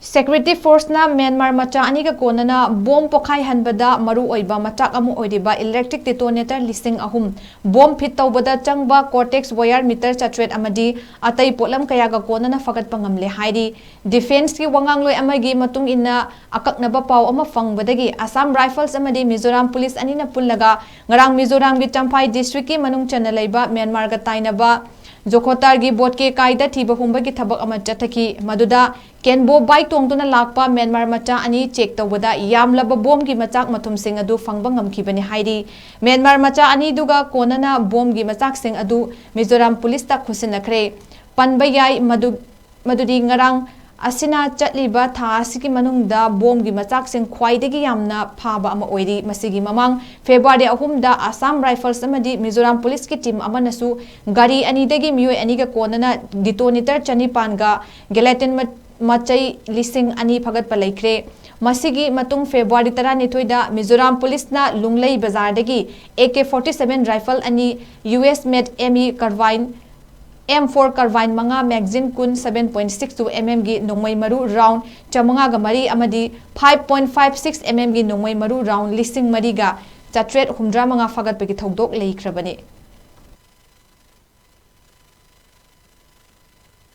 Security Force na Myanmar Macha ani ka Konana bomb pokhai hanbada maru oiba machak amu oidiba electric detonator lising ahum bomb fit tawbada changba CORDTEX wire meter chatret amadi atai polam kaya ka Konana FAGATPA ngamle haidi defense ki wangangloi amagi matung inna akaknaba paw ama fangbadagi Assam Rifles amadi Mizoram Police ani na pullaga ngarang Mizoram gi Champhai district ki manung chana leiba Myanmar ga tainaba Jokotar gi bot ke kaida thiba humba gi thabak ama chathaki maduda Kenbo bike tongtuna lakpa Myanmar Macha ani check tawbada yamlaba bom gi machak mathum sing adu fangbang ngamkhibani haidi Myanmar Macha ani duga Konana bom gi machak sing adu Mizoram Police ta khusinakre panba yai madudi ngarang asina chatliba tha asiki manungda bom gi machak sing khwaidagi yamna phaba ama oiri masigi mamang February 3 da Assam Rifles amadi Mizoram Police ki team amanasu gari ani dagi mioi ani ga Konana detonator chanipan ga gelatin Machai lising ani FAGATPA laikre masigi matung February 12 da Mizoram Police na lunglei bazar dagi AK-47 rifle ani US made ME carbine M4 carbine manga magazine kun 7.62 mm gi nongmai maru round chamanga ga mari amadi 5.56 mm gi nongmai maru round lising mari ga chatret humdra manga FAGATPA gi thodok leikrabani